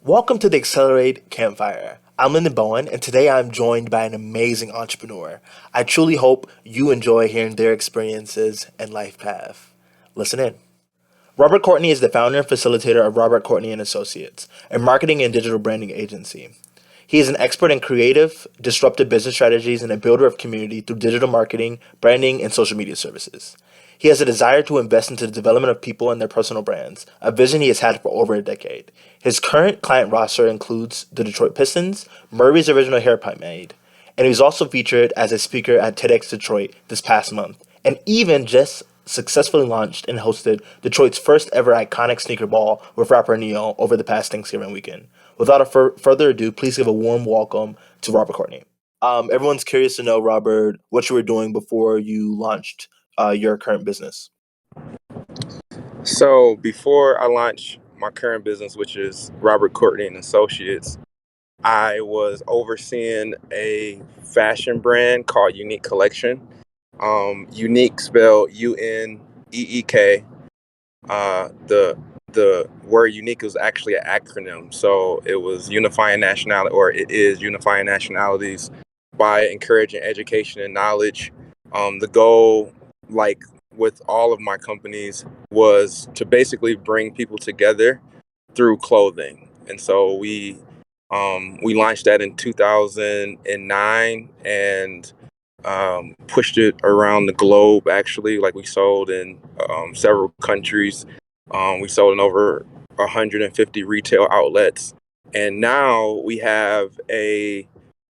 Welcome to the Accelerate Campfire. I'm Lyndon Bowen, and today I'm joined by an amazing entrepreneur. I truly hope you enjoy hearing their experiences and life path. Listen in. Robert Courtney is the founder and facilitator of Robert Courtney and Associates, a marketing and digital branding agency. He is an expert in creative, disruptive business strategies and a builder of community through digital marketing, branding, and social media services. He has a desire to invest into the development of people and their personal brands, a vision he has had for over a decade. His current client roster includes the Detroit Pistons, Murray's Original Hair Pomade, and he was also featured as a speaker at TedX Detroit this past month, and even just successfully launched and hosted Detroit's first ever iconic sneaker ball with rapper Neo over the past Thanksgiving weekend. Without further ado, please give a warm welcome to Robert Courtney. Everyone's curious to know, Robert, what you were doing before you launched your current business. So before I launched my current business, which is Robert Courtney and Associates, I was overseeing a fashion brand called Unique Collection. Unique spelled UNEEK. The word unique was actually an acronym, so it was unifying nationality, or it is unifying nationalities by encouraging education and knowledge. The goal, like with all of my companies, was to basically bring people together through clothing, and so we launched that in 2009 and pushed it around the globe. Actually, like we sold in several countries. We sold in over 150 retail outlets, and now we have a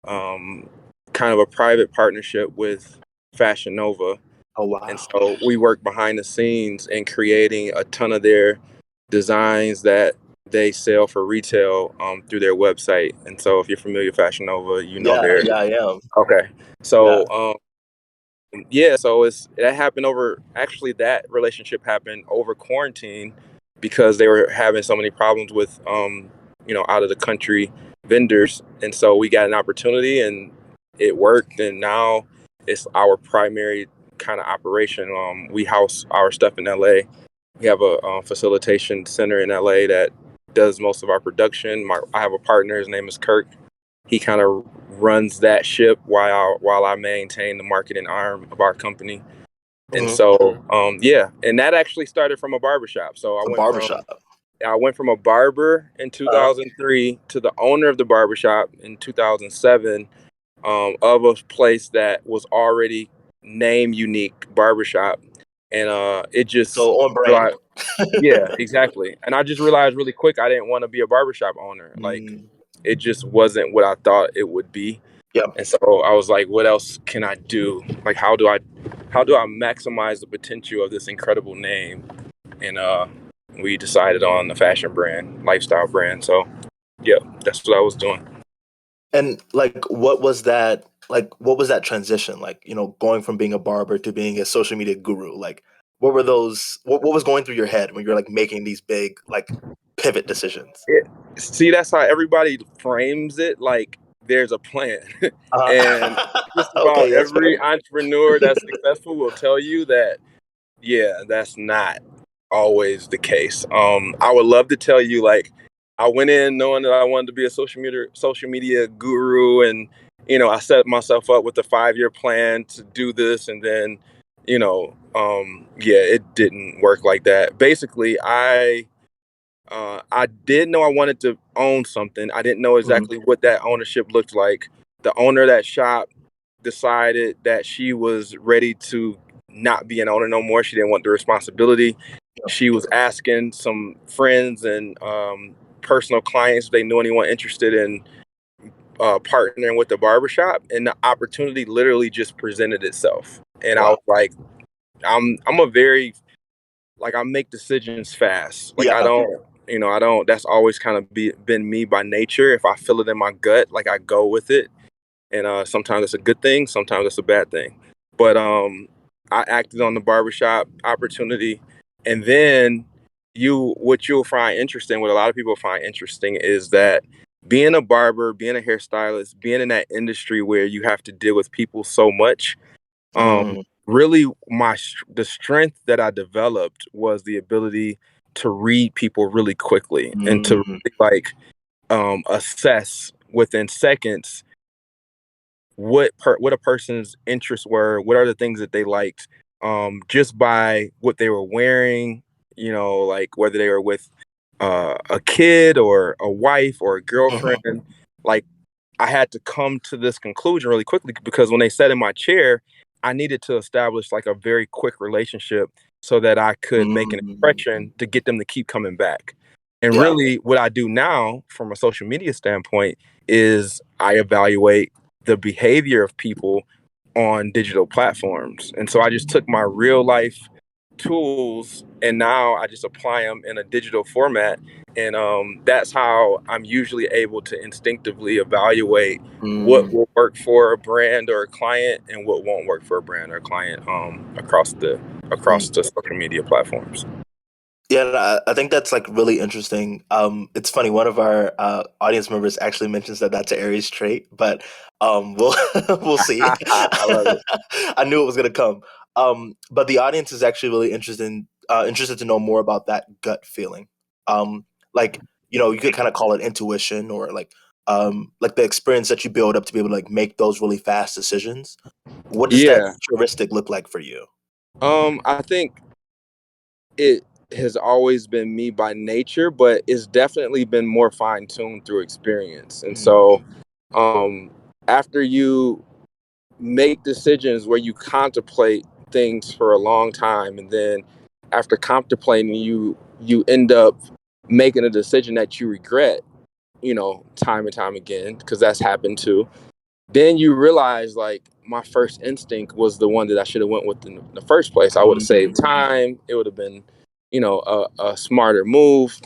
kind of a private partnership with Fashion Nova. Oh, wow. And so we work behind the scenes in creating a ton of their designs that they sell for retail through their website. And so if you're familiar with Fashion Nova, you know they're Yeah, I am. okay. Yeah. So yeah, so that happened over, actually that relationship happened over quarantine because they were having so many problems with out of the country vendors. And so we got an opportunity and it worked, and now it's our primary kind of operation. We house our stuff in LA. We have a facilitation center in LA that does most of our production. I have a partner, his name is Kirk. He kind of runs that ship while I maintain the marketing arm of our company. And so yeah, and that actually started from a barbershop. So A barbershop. I went from a barber in 2003 to the owner of the barbershop in 2007, of a place that was already named Unique Barbershop. And it just So on brand. yeah, exactly. And I just realized really quick I didn't want to be a barbershop owner. Like, it just wasn't what I thought it would be. Yep. And so I was like, what else can I do? Like, how do I maximize the potential of this incredible name? And we decided on the fashion brand, lifestyle brand. So yeah, that's what I was doing. And what was that transition? Going from being a barber to being a social media guru. What were those? What was going through your head when you're making these big pivot decisions? See, that's how everybody frames it. Like, there's a plan. And just about Okay, that's every fair. entrepreneur that's successful will tell you that, yeah, that's not always the case. I would love to tell you, like, I went in knowing that I wanted to be a social media guru, and I set myself up with a 5-year plan to do this, and then yeah, it didn't work like that. Basically, I did know I wanted to own something. I didn't know exactly what that ownership looked like. The owner of that shop decided that she was ready to not be an owner no more. She didn't want the responsibility. She was asking some friends and personal clients if they knew anyone interested in partnering with the barbershop, and the opportunity literally just presented itself. And I was like, I'm a very, like, I make decisions fast. Like, Yeah. I don't, that's always kind of been me by nature. If I feel it in my gut, like, I go with it. And sometimes it's a good thing, sometimes it's a bad thing. But I acted on the barbershop opportunity. And then what you'll find interesting, what a lot of people find interesting, is that being a barber, being a hairstylist, being in that industry where you have to deal with people so much, really the strength that I developed was the ability to read people really quickly and to really, like, assess within seconds what a person's interests were, what are the things that they liked, just by what they were wearing, like whether they were with a kid or a wife or a Mhm. girlfriend. Like, I had to come to this conclusion really quickly because when they sat in my chair, I needed to establish like a very quick relationship so that I could make an Mm. impression to get them to keep coming back. And Yeah. really, what I do now from a social media standpoint is I evaluate the behavior of people on digital platforms. And so I just took my real life tools and now I just apply them in a digital format. And that's how I'm usually able to instinctively evaluate what Mm. will work for a brand or a client and what won't work for a brand or a client across Mm. the social media platforms. Yeah, and I think that's like really interesting. It's funny. One of our audience members actually mentions that that's an Aries trait, but we'll we'll see. I love it. I knew it was gonna come. But the audience is actually really interested to know more about that gut feeling. Um, like you could kind of call it intuition or like the experience that you build up to be able to like make those really fast decisions. What does that Yeah. heuristic look like for you? I think it has always been me by nature, but it's definitely been more fine tuned through experience. And Mm. so, um, after you make decisions where you contemplate things for a long time, and then after contemplating, you end up making a decision that you regret, time and time again, because that's happened too. Then you realize like my first instinct was the one that I should have went with in the first place. I would have saved Mm. time. It would have been, a smarter move.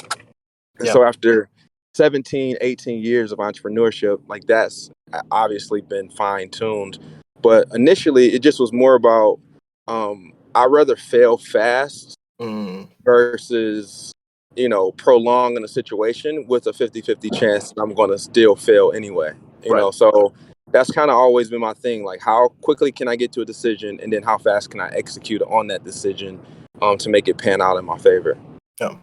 And Yeah. so after 17, 18 years of entrepreneurship, like that's obviously been fine tuned. But initially it just was more about I'd rather fail fast Mm. versus prolonging a situation with a 50-50 chance that I'm going to still fail anyway. Right. So that's kind of always been my thing, like how quickly can I get to a decision and then how fast can I execute on that decision to make it pan out in my favor. Yeah.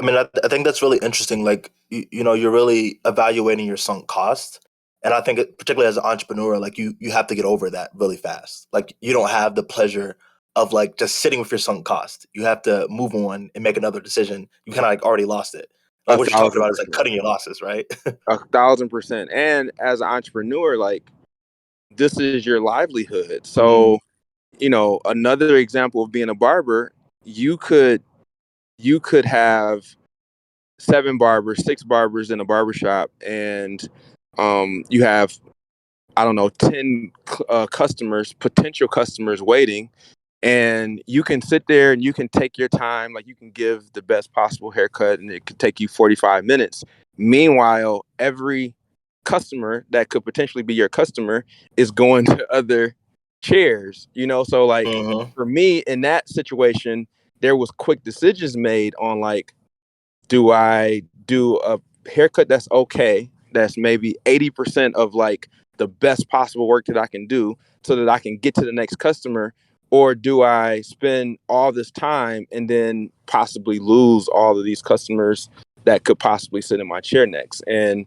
I mean, I think that's really interesting. Like, you're really evaluating your sunk cost. And I think, particularly as an entrepreneur, like you have to get over that really fast. Like, you don't have the pleasure of like just sitting with your sunk cost. You have to move on and make another decision. You kind of like already lost it. Like A what you're talking thousand about is like percent cutting your losses, right? 1,000%. And as an entrepreneur, like, this is your livelihood. Mm. So another example of being a barber, you could have seven barbers, six barbers in a barbershop, and you have, I don't know, 10 customers, potential customers waiting. And you can sit there and you can take your time, like you can give the best possible haircut, and it could take you 45 minutes. Meanwhile, every customer that could potentially be your customer is going to other chairs, So, like, Hmm. for me in that situation, there was quick decisions made on like, do I do a haircut that's okay, that's maybe 80% of like the best possible work that I can do so that I can get to the next customer? Or do I spend all this time and then possibly lose all of these customers that could possibly sit in my chair next? And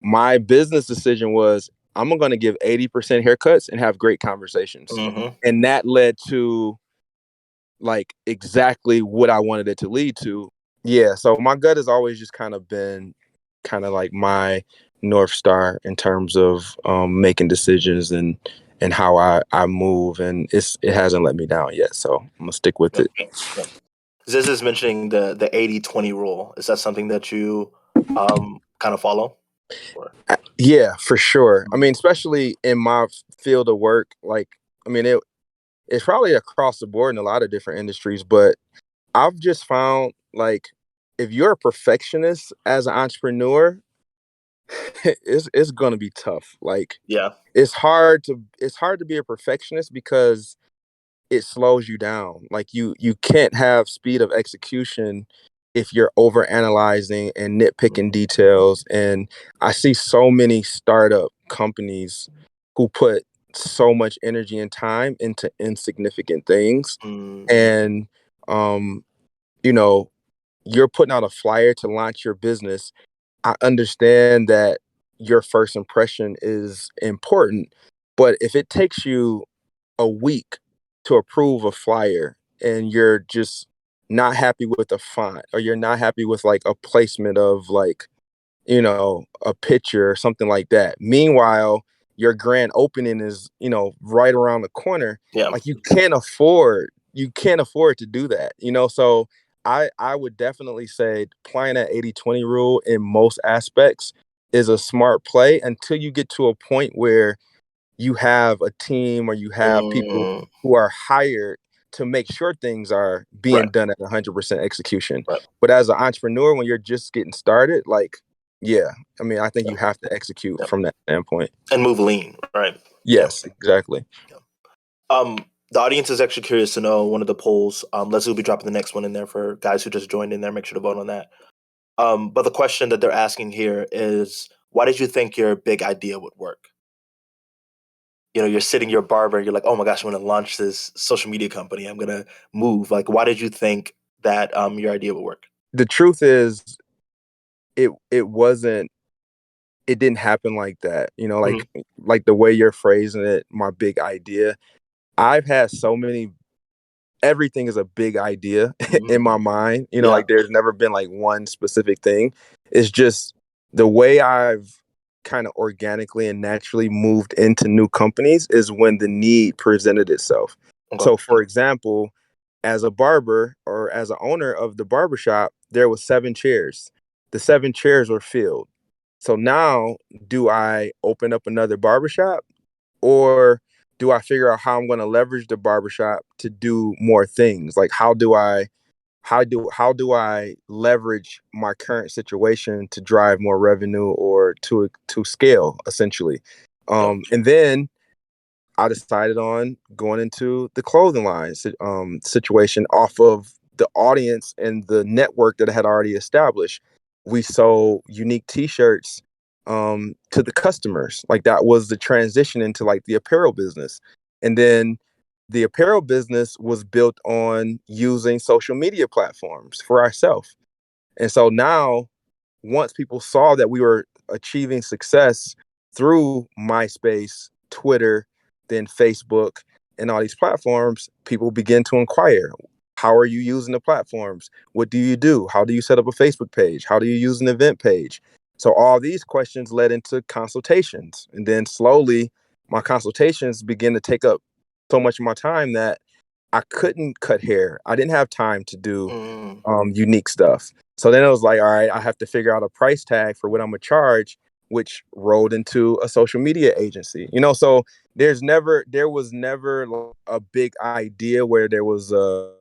my business decision was I'm going to give 80% haircuts and have great conversations. Hmm. And that led to like exactly what I wanted it to lead to. Yeah, so my gut has always just kind of been kind of like my North Star in terms of making decisions and how I move, and it hasn't let me down yet. So I'm gonna stick with Yeah. it. Yeah. Ziz is mentioning the 80-20 rule. Is that something that you kind of follow? Or Yeah, for sure. I mean, especially in my field of work, like, I mean, it's probably across the board in a lot of different industries, but I've just found like if you're a perfectionist as an entrepreneur, it's gonna be tough. Like, yeah. it's hard to be a perfectionist because it slows you down. Like, you can't have speed of execution if you're over analyzing and nitpicking details. And I see so many startup companies who put so much energy and time into insignificant things. Mm. And um, you know, you're putting out a flyer to launch your business. I understand that your first impression is important, but if it takes you a week to approve a flyer and you're just not happy with the font, or you're not happy with like a placement of like, a picture or something like that. Meanwhile, your grand opening is, right around the corner. Yeah. Like you can't afford to do that, So I would definitely say applying that 80-20 rule in most aspects is a smart play until you get to a point where you have a team or you have people Mm, who are hired to make sure things are right. being done at 100% execution. Right. But as an entrepreneur, when you're just getting started, like, yeah, I mean, I think Yeah. you have to execute Yeah. from that standpoint. And move lean. Right. Yeah. Yes, exactly. Yeah. The audience is actually curious to know one of the polls. Leslie will be dropping the next one in there for guys who just joined in there. Make sure to vote on that. But the question that they're asking here is, why did you think your big idea would work? You're sitting your barber, you're like, oh my gosh, I'm going to launch this social media company. I'm going to move. Like, why did you think that your idea would work? The truth is, it didn't happen like that. Hmm. Like the way you're phrasing it, my big idea. I've had so many everything is a big idea in my mind. Yeah. Like there's never been like one specific thing. It's just the way I've kind of organically and naturally moved into new companies is when the need presented itself. Okay. So for example, as a barber or as an owner of the barbershop, there was 7 chairs. The 7 chairs were filled. So now do I open up another barbershop? Or do I figure out how I'm going to leverage the barbershop to do more things? Like how do I leverage my current situation to drive more revenue or to scale essentially? Yeah. And then I decided on going into the clothing line situation off of the audience and the network that I had already established. We sold unique T-shirts to the customers. Like that was the transition into like the apparel business, and then the apparel business was built on using social media platforms for ourselves. And so now, once people saw that we were achieving success through MySpace, Twitter, then Facebook, and all these platforms, people begin to inquire. How are you using the platforms? What do you do? How do you set up a Facebook page? How do you use an event page? So all these questions led into consultations. And then slowly my consultations began to take up so much of my time that I couldn't cut hair. I didn't have time to do Mm, unique stuff. So then it was like, all right, I have to figure out a price tag for what I'm gonna charge, which rolled into a social media agency. So there was never a big idea where there was a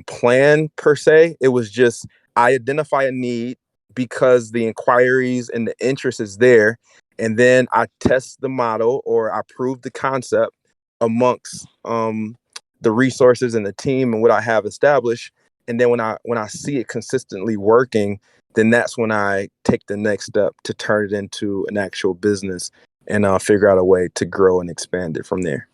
plan per se. It was just I identify a need because the inquiries and the interest is there, and then I test the model or I prove the concept amongst the resources and the team and what I have established. And then when I see it consistently working, then that's when I take the next step to turn it into an actual business and figure out a way to grow and expand it from there.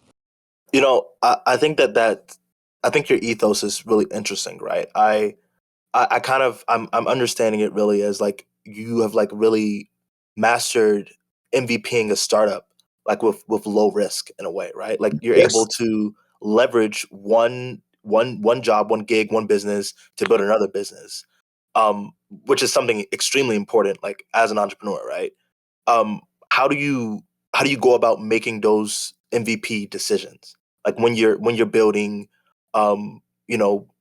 I think I think your ethos is really interesting, right? I kind of I'm understanding it really as like you have like really mastered MVPing a startup like with low risk in a way, right? Like you're able Yes. to leverage one job, one gig, one business to build another business, which is something extremely important, like as an entrepreneur, right? Um, how do you go about making those MVP decisions? Like when you're building,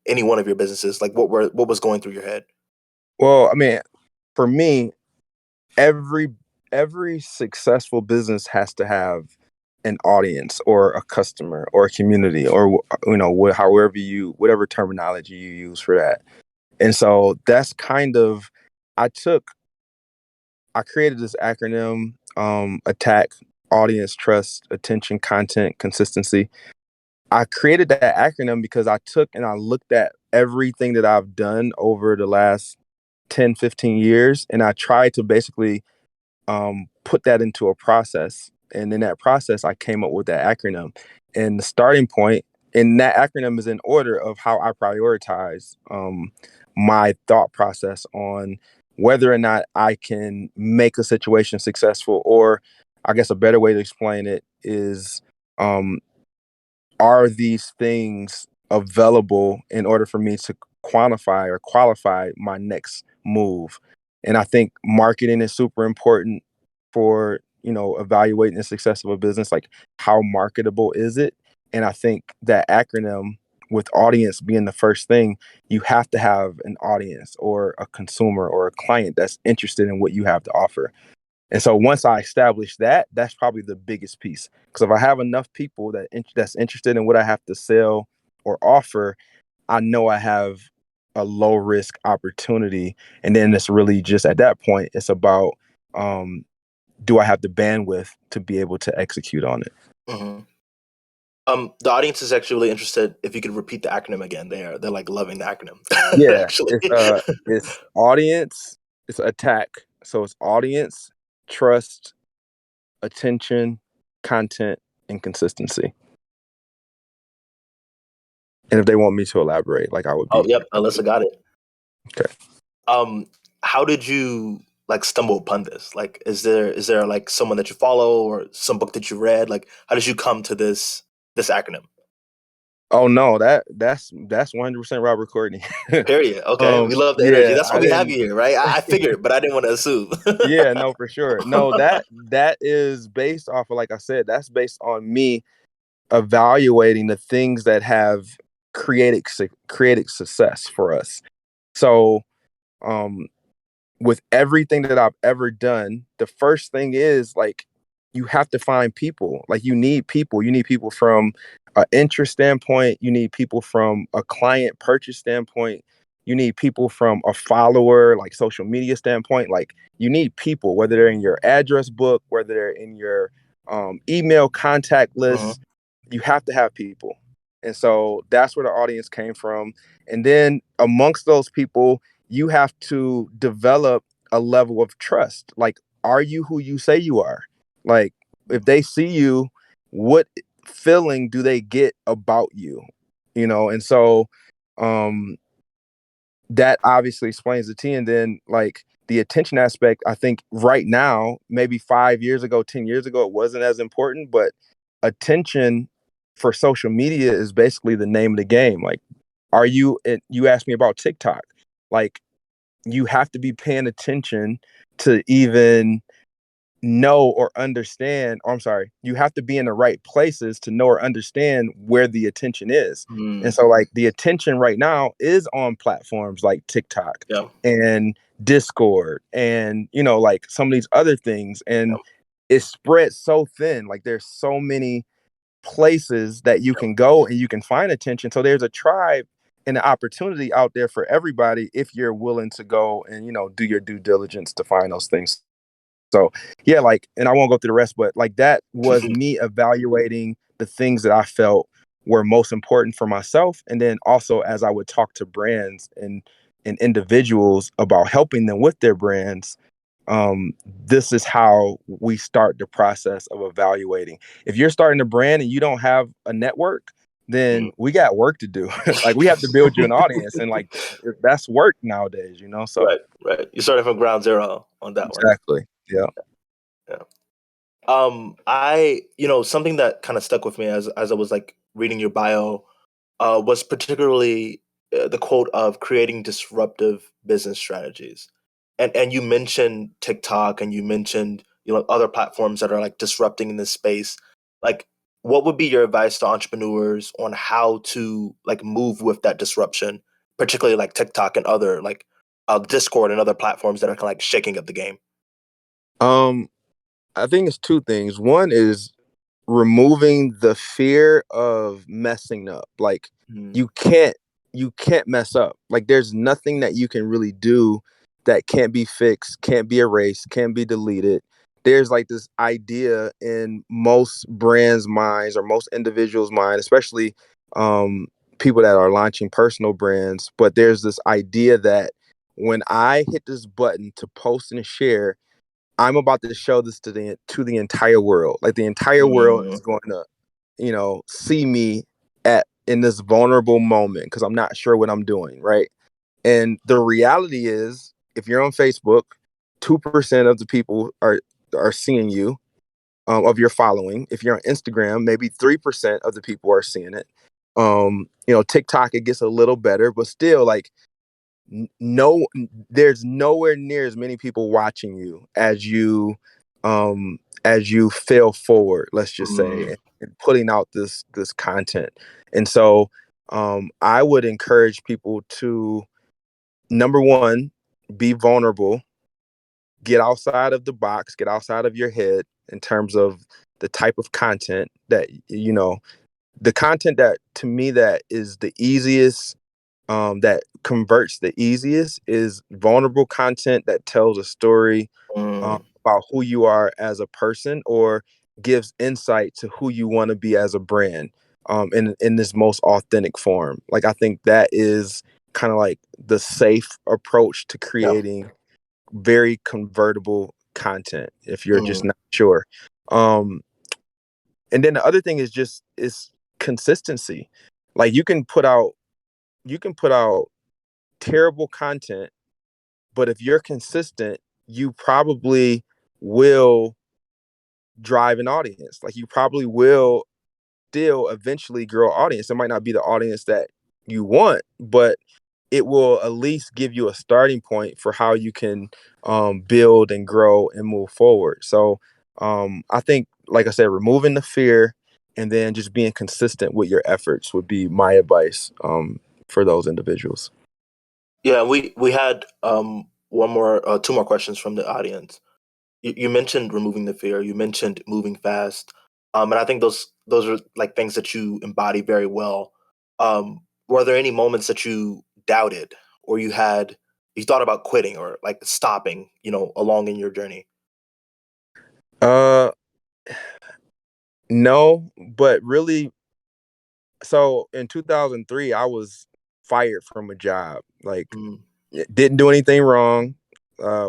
any one of your businesses, like what was going through your head? Well, I mean, for me, every every successful business has to have an audience or a customer or a community or however whatever terminology you use for that. And so that's kind of I took I created this acronym, attack, audience, trust, attention, content, consistency. I created that acronym because I took and I looked at everything that I've done over the last 10, 15 years, and I tried to basically put that into a process. And in that process, I came up with that acronym. And the starting point, and that acronym is in order of how I prioritize my thought process on whether or not I can make a situation successful, or I guess a better way to explain it is, um, are these things available in order for me to quantify or qualify my next move? And I think marketing is super important for, evaluating the success of a business. Like, how marketable is it? And I think that acronym, with audience being the first thing, you have to have an audience or a consumer or a client that's interested in what you have to offer. And so once I establish that, that's probably the biggest piece. Because if I have enough people that's interested in what I have to sell or offer, I know I have a low risk opportunity. And then it's really just at that point, it's about, do I have the bandwidth to be able to execute on it? Mm-hmm. The audience is actually really interested. If you could repeat the acronym again, they're like loving the acronym. Yeah, Actually, it's audience, it's attack. So it's audience, trust, attention, content, and consistency. And if they want me to elaborate, like, I would oh be. yep, Alyssa got it. Okay. Um, how did you like stumble upon this? Like, is there like someone that you follow or some book that you read? Like, how did you come to this acronym? Oh no, that's 100% Robert Courtney. Period. Okay, we love the energy. Yeah, That's why I we have didn't. you here, right? I figured, but I didn't want to assume. Yeah, no, for sure. No, that is based off of, like I said, that's based on me evaluating the things that have created success for us. So, um, with everything that I've ever done, the first thing is, like, you have to find people. Like, you need people. You need people from an interest standpoint. You need people from a client purchase standpoint. You need people from a follower, like, social media standpoint. Like, you need people, whether they're in your address book, whether they're in your email contact Hmm. list. You have to have people. And so that's where the audience came from. And then amongst those people, you have to develop a level of trust. Like, are you who you say you are? Like, if they see you, what feeling do they get about you? And so, um, that obviously explains the T. And then, like, the attention aspect, I think right now, maybe 5 years ago, 10 years ago, it wasn't as important, but attention for social media is basically the name of the game. Like, you asked me about TikTok. Like, you have to be paying attention to even know or understand, or I'm sorry, you have to be in the right places to know or understand where the attention is. And Mm, so, like, the attention right now is on platforms like TikTok yeah, and Discord and, like, some of these other things. yeah, And it's spread so thin. Like, there's so many places that you yeah. can go and you can find attention. So there's a tribe and an opportunity out there for everybody if you're willing to go and, do your due diligence to find those things. So yeah, like, and I won't go through the rest, but, like, that was me evaluating the things that I felt were most important for myself. And then also, as I would talk to brands and individuals about helping them with their brands, this is how we start the process of evaluating. If you're starting a brand and you don't have a network, Mm. then we got work to do. Like, we have to build you an audience, and, like, that's work nowadays, so. Right, right. You started from ground zero on that one. Exactly. Yeah. Yeah. Something that kind of stuck with me as I was like reading your bio, was particularly the quote of creating disruptive business strategies, and you mentioned TikTok and you mentioned other platforms that are like disrupting in this space. Like, what would be your advice to entrepreneurs on how to like move with that disruption, particularly like TikTok and other like Discord and other platforms that are kind of like shaking up the game? Um, I think it's two things. One is removing the fear of messing up. Like, Mm, you can't mess up. Like, there's nothing that you can really do that can't be fixed, can't be erased, can't be deleted. There's, like, this idea in most brands' minds or most individuals' mind, especially um people that are launching personal brands, but there's this idea that when I hit this button to post and share, I'm about to show this to the entire world. Like, the entire world is mm, going to, see me at in this vulnerable moment because I'm not sure what I'm doing, right? And the reality is, if you're on Facebook, 2% of the people are seeing you, of your following. If you're on Instagram, maybe 3% of the people are seeing it. TikTok, it gets a little better, but still, like, no, there's nowhere near as many people watching you as you fail forward, let's just say, and putting out this content. And so I would encourage people to, number one, be vulnerable, get outside of the box, get outside of your head in terms of the type of content that, the content that, to me, that is the easiest, that converts the easiest, is vulnerable content that tells a story about who you are as a person, or gives insight to who you want to be as a brand, in this most authentic form. Like, I think that is kind of like the safe approach to Yeah. creating very convertible content if you're just Mm. not sure. And then the other thing is consistency. Like, you can put out terrible content, but if you're consistent, you probably will drive an audience. Like, you probably will still eventually grow an audience. It might not be the audience that you want, but it will at least give you a starting point for how you can build and grow and move forward. So I think, like I said, removing the fear and then just being consistent with your efforts would be my advice for those individuals. Yeah, we had two more questions from the audience. You mentioned removing the fear. You mentioned moving fast, and I think those are like things that you embody very well. Were there any moments that you doubted, or you thought about quitting or like stopping, along in your journey? Uh, no, but really, so in 2003, I was fired from a job. Like, Mm. didn't do anything wrong.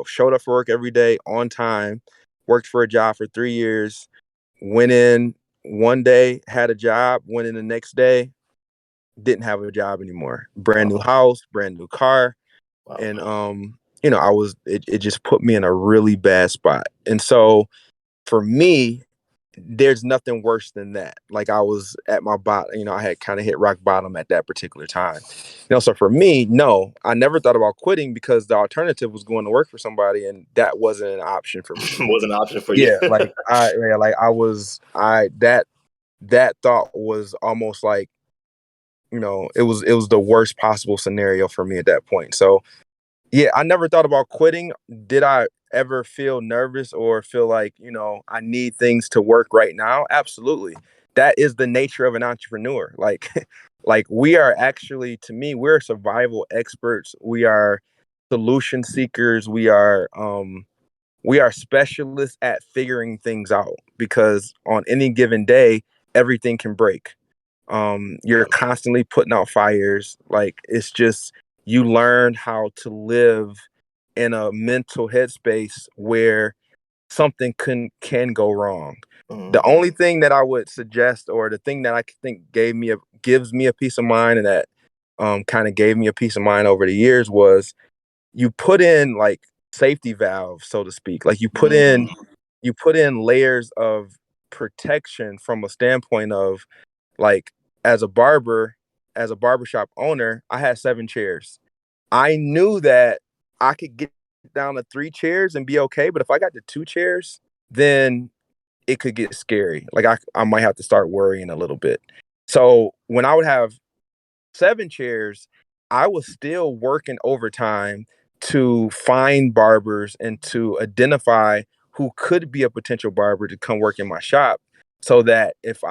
Showed up for work every day on time. Worked for a job for 3 years. Went in one day, had a job. Went in the next day, didn't have a job anymore. Brand new Wow. house, brand new car, Wow. and it just put me in a really bad spot. And so for me, there's nothing worse than that. Like, I was at my bottom, I had kind of hit rock bottom at that particular time. So for me, no, I never thought about quitting, because the alternative was going to work for somebody, and that wasn't an option for me. Was an option for you. Yeah, that thought was almost like, it was the worst possible scenario for me at that point. So yeah, I never thought about quitting. Did I ever feel nervous or feel like, I need things to work right now? Absolutely. That is the nature of an entrepreneur. Like, like, we are actually, to me, we're survival experts. We are solution seekers. We are specialists at figuring things out, because on any given day, everything can break. You're Yeah. constantly putting out fires. Like, it's just, you learn how to live in a mental headspace where something can go wrong. Mm. The only thing that I would suggest, or the thing that I think gives me a peace of mind, and that kind of gave me a peace of mind over the years, was you put in, like, safety valves, so to speak. Like, Mm. you put in layers of protection, from a standpoint of, like, as a barbershop owner, I had 7 chairs. I knew that I could get down to 3 chairs and be okay, but if I got to 2 chairs, then it could get scary. Like, I might have to start worrying a little bit. So when I would have 7 chairs, I was still working overtime to find barbers and to identify who could be a potential barber to come work in my shop, so that if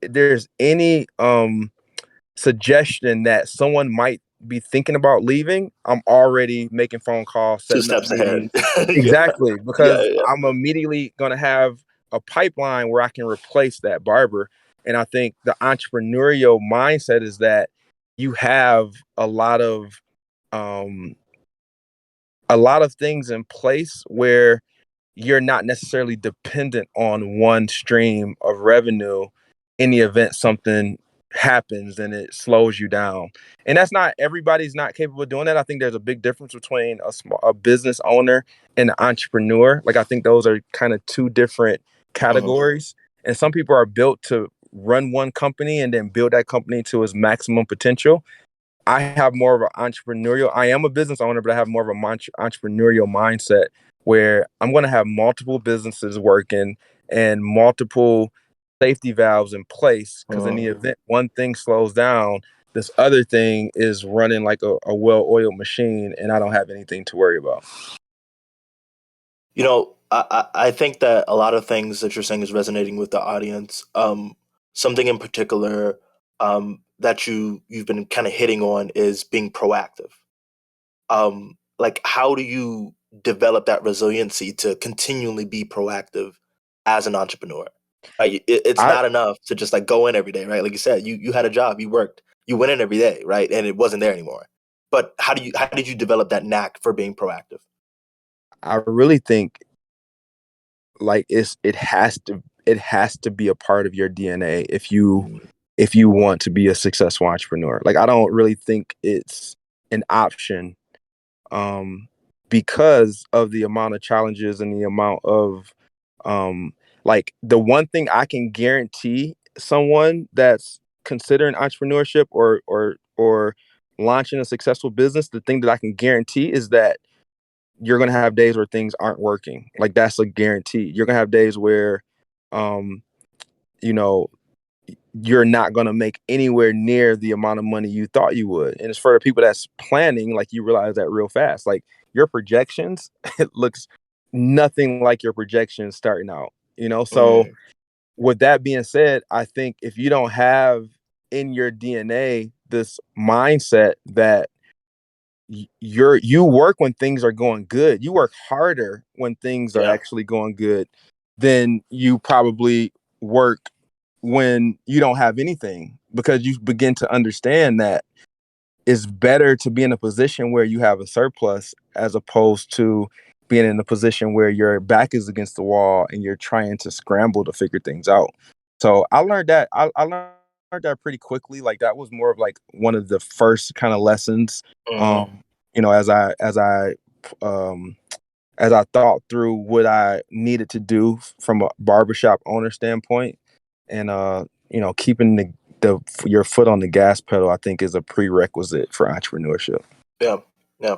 there's any suggestion that someone might be thinking about leaving, I'm already making phone calls, Two setting up steps ahead. meetings. Yeah. Exactly, Yeah. because Yeah. I'm immediately going to have a pipeline where I can replace that barber. And I think the entrepreneurial mindset is that you have um, a lot of things in place where you're not necessarily dependent on one stream of revenue in the event something happens and it slows you down. And that's not everybody's not capable of doing that. I think there's a big difference between a business owner and an entrepreneur. Like I think those are kind of two different categories. And some people are built to run one company and then build that company to its maximum potential. I have more of an entrepreneurial. I am a business owner, but I have more of a entrepreneurial mindset where I'm going to have multiple businesses working and multiple safety valves in place. Because in the event one thing slows down, this other thing is running like a well-oiled machine, and I don't have anything to worry about. You know, I think that a lot of things that you're saying is resonating with the audience. Something in particular that you've been kind of hitting on is being proactive. Like, how do you develop that resiliency to continually be proactive as an entrepreneur? Right? It's I not enough to just like go in every day, right? Like you said, you had a job, you worked, you went in every day, right? And it wasn't there anymore. But how did you develop that knack for being proactive? I really think like it has to be a part of your DNA if you want to be a successful entrepreneur. Like I don't really think it's an option um because of the amount of challenges and the amount of like the one thing I can guarantee someone that's considering entrepreneurship or launching a successful business, the thing that I can guarantee is that you're going to have days where things aren't working. Like that's a guarantee. You're going to have days where um you know you're not going to make anywhere near the amount of money you thought you would. And it's for the people that's planning, like you realize that real fast. Like your projections, it looks nothing like your projections starting out, So Mm, with that being said, I think if you don't have in your DNA this mindset that you work when things are going good, you work harder when things are yeah, actually going good than you probably work when you don't have anything, because you begin to understand that it's better to be in a position where you have a surplus as opposed to being in a position where your back is against the wall and you're trying to scramble to figure things out. So I learned that I learned that pretty quickly. Like that was more of like one of the first kind of lessons. mm, Um, um as I thought through what I needed to do from a barbershop owner standpoint, and keeping the your foot on the gas pedal, I think is a prerequisite for entrepreneurship. yeah, yeah.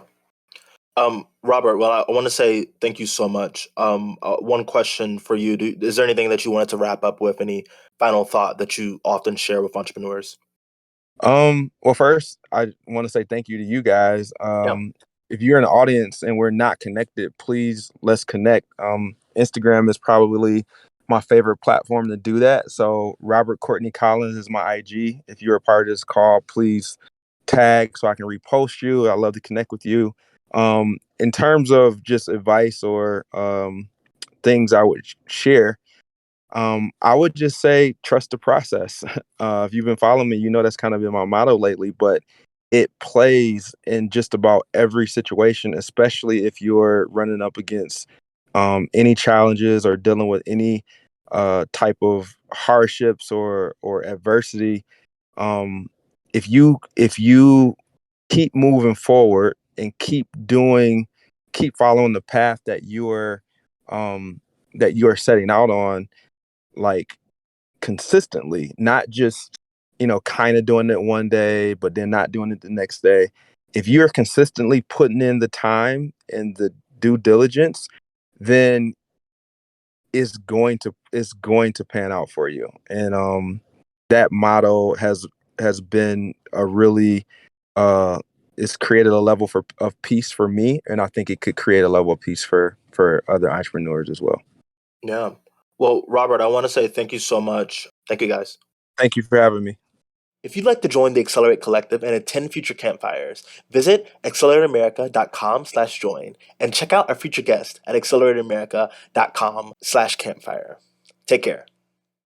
Robert, well, I want to say thank you so much. One question for you: is there anything that you wanted to wrap up with? Any final thought that you often share with entrepreneurs? Well, first, I want to say thank you to you guys. Yeah, If you're in the audience and we're not connected, please let's connect. Instagram is probably my favorite platform to do that. So Robert Courtney Collins is my IG. If you're a part of this call, please tag so I can repost you. I love to connect with you. In terms of just advice or things I would share, I would just say trust the process. If you've been following me, you know that's kind of been my motto lately, but it plays in just about every situation, especially if you're running up against any challenges or dealing with any type of hardships or adversity. Um, if you keep moving forward and keep following the path that you are setting out on, like consistently, not just, kind of doing it one day, but then not doing it the next day. If you're consistently putting in the time and the due diligence, then it's going to pan out for you. And that motto has been a really uh it's created a level of peace for me, and I think it could create a level of peace for other entrepreneurs as well. yeah. Well, Robert, I want to say thank you so much. Thank you, guys. Thank you for having me. If you'd like to join the Accelerate Collective and attend future campfires, visit accelerateamerica.com/join and check out our future guest at accelerateamerica.com/campfire. Take care.